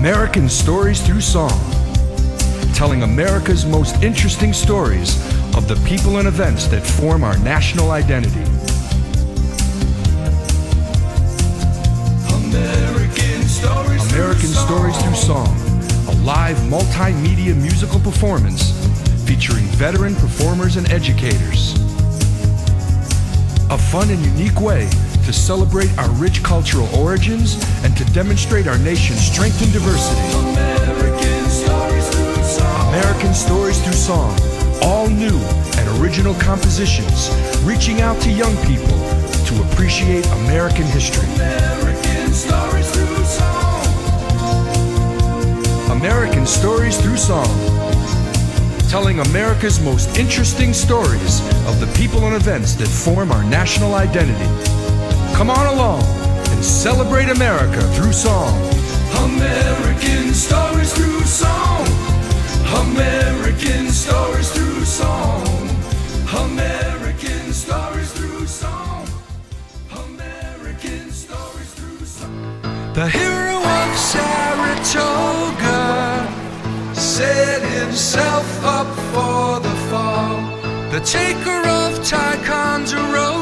American Stories Through Song, telling America's most interesting stories of the people and events that form our national identity. American Stories Through Song, a live multimedia musical performance featuring veteran performers and educators. A fun and unique way to celebrate our rich cultural origins and to demonstrate our nation's strength and diversity. American Stories Through Song. American Stories Through Song. All new and original compositions reaching out to young people to appreciate American history. American Stories Through Song. American Stories Through Song. Telling America's most interesting stories of the people and events that form our national identity. Come on along and celebrate America through song. American Stories Through Song. American Stories Through Song. American Stories Through Song. American Stories Through Song. The hero of Saratoga set himself up for the fall. The taker of Ticonderoga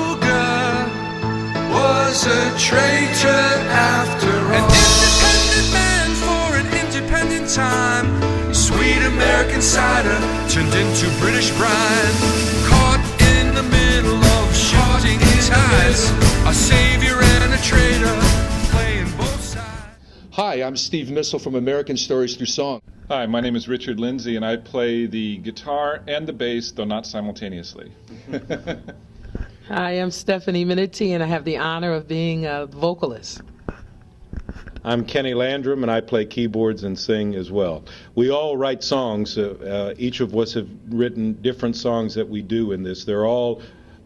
was a traitor after all. An independent man for an independent time. Sweet American cider turned into British brine. Caught in the middle of shifting tides. A savior and a traitor playing both sides. Hi, I'm Steve Missel from American Stories Through Song. Hi, my name is Richard Lindsay, and I play the guitar and the bass, though not simultaneously. Hi, I'm Stephanie Minetti, and I have the honor of being a vocalist. I'm Kenny Landrum, and I play keyboards and sing as well. We all write songs. Each of us have written different songs that we do in this. They're all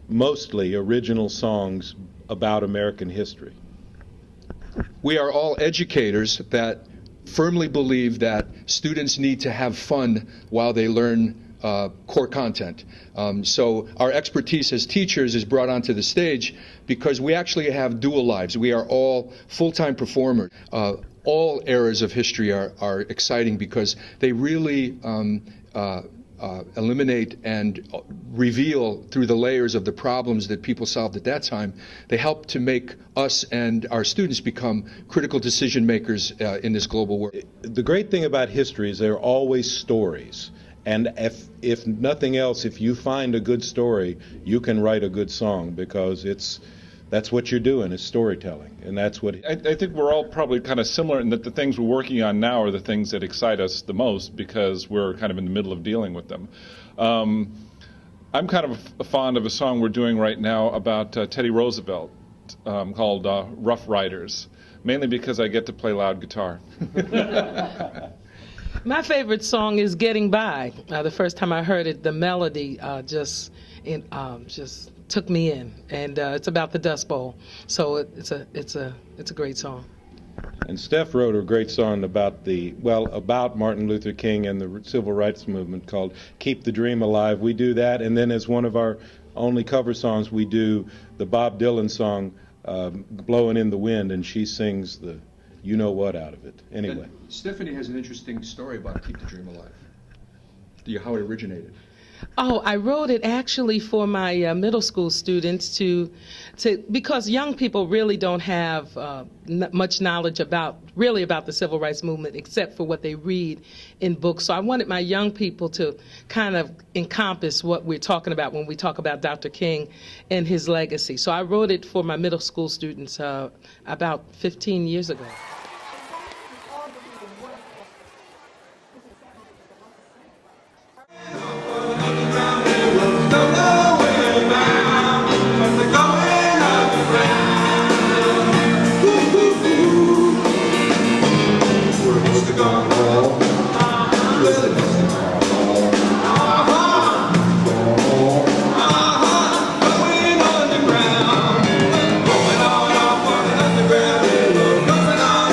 mostly original songs about American history. We are all educators that firmly believe that students need to have fun while they learn core content. So our expertise as teachers is brought onto the stage because we actually have dual lives. We are all full-time performers. All eras of history are exciting because they really eliminate and reveal through the layers of the problems that people solved at that time. They help to make us and our students become critical decision makers in this global world. The great thing about history is there are always stories. And if nothing else, if you find a good story, you can write a good song because that's what you're doing, is storytelling. And that's what... I think we're all probably kind of similar in that the things we're working on now are the things that excite us the most because we're kind of in the middle of dealing with them. I'm kind of fond of a song we're doing right now about Teddy Roosevelt called Rough Riders, mainly because I get to play loud guitar. My favorite song is Getting By. The first time I heard it, the melody just took me in, and it's about the Dust Bowl. So it's a great song. And Steph wrote a great song about Martin Luther King and the Civil Rights Movement called Keep the Dream Alive. We do that, and then as one of our only cover songs, we do the Bob Dylan song, Blowing in the Wind, and she sings the you know what out of it. Anyway. And Stephanie has an interesting story about Keep the Dream Alive, how it originated. Oh, I wrote it actually for my middle school students because young people really don't have much knowledge about the civil rights movement except for what they read in books. So I wanted my young people to kind of encompass what we're talking about when we talk about Dr. King and his legacy. So I wrote it for my middle school students about 15 years ago. Going on up on the underground, going on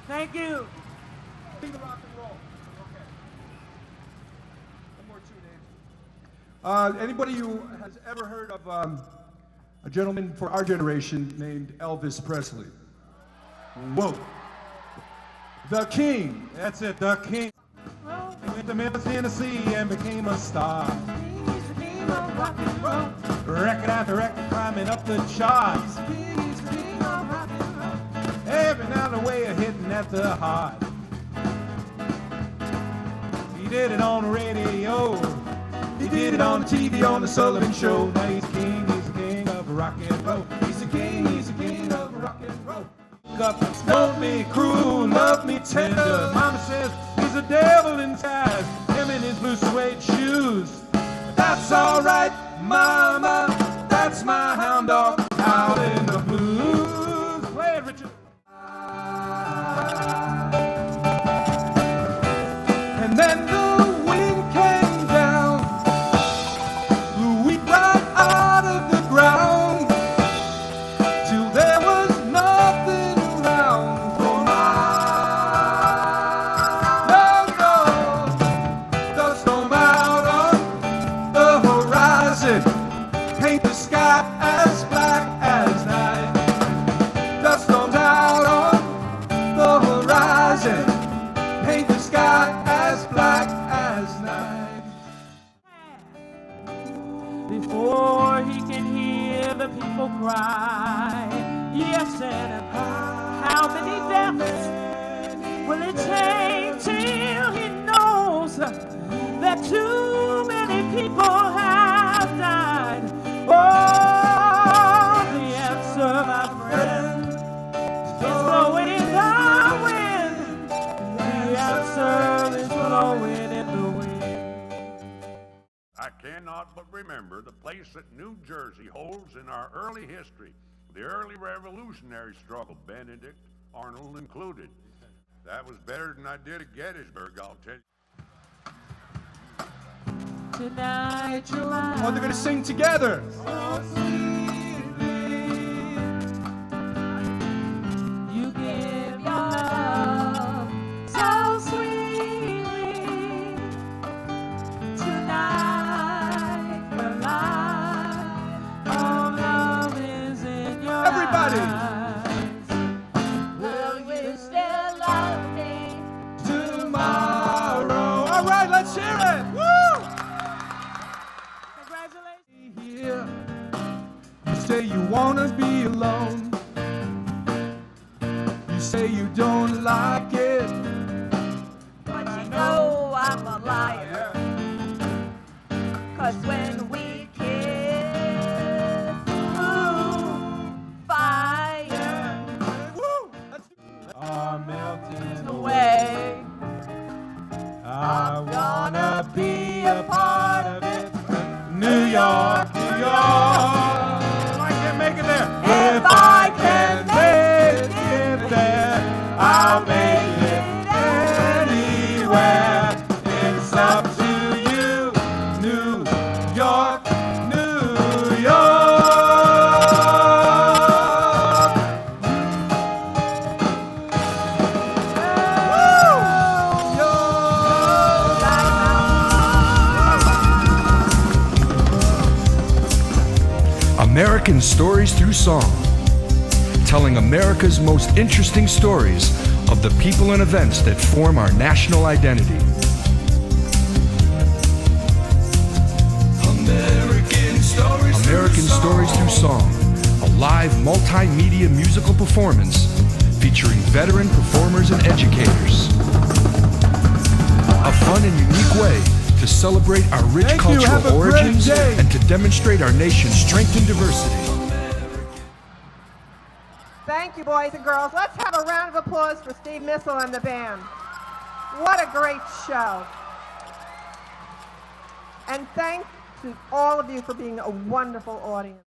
Thank you. Sing the rock and roll. Okay. One more tune, Abe. Anybody who has ever heard of a gentleman for our generation named Elvis Presley? Whoa. The King. That's it, the King. He went to Memphis, Tennessee, and became a star. He's the king of rock and roll. Record after record, climbing up the charts. He's the king of rock and roll. Every now and a way of hitting at the heart. He did it on the radio. He did it on the TV on the Sullivan Show. Now he's the king of rock and roll. He's the king of rock and roll. Up, don't be cruel, love me tender. Mama says he's a devil inside, him in his blue suede shoes. That's alright, Mama, that's my hound dog out in the blues. Play it, Richard. And then the wind came down, blew wheat right out of the ground, till there was nothing around for the storm out on the horizon, paint the sky as black as night. The storm's out on the horizon, paint the sky as black as night. Before he can hear the people cry, yes, and how many deaths will it take till he knows that too many people have died? Oh, the answer, my friend, is blowing in the wind. The answer is blowing in the wind. I cannot but remember the place that New Jersey holds in our early history, the early revolutionary struggle, Benedict Arnold included. That was better than I did at Gettysburg, I'll tell you. Tonight, July. Oh, they're going to sing together. So sweetly, you give your love so sweetly. Tonight, the light of love is in your Everybody. eyes. Will you still love me? Tomorrow. All right, let's hear it. Woo! Congratulations. Here, you say you wanna be alone. You say you don't like it. But you know I'm a liar. 'Cause when we kiss, ooh, fire Woo! Let's do Are melting away. I wanna be a part of it. New York, New York. I can't make it there. If I can make it there, I'll make it anywhere. It's up to you, New York, New York. American Stories Through Song, telling America's most interesting stories of the people and events that form our national identity. American Stories Through Song, a live multimedia musical performance featuring veteran performers and educators. A fun and unique way to celebrate our rich Thank you. Have a cultural great origins day. and to demonstrate our nation's strength and diversity. Thank you, boys and girls. Let's have a round of applause for Steve Missel and the band. What a great show. And thanks to all of you for being a wonderful audience.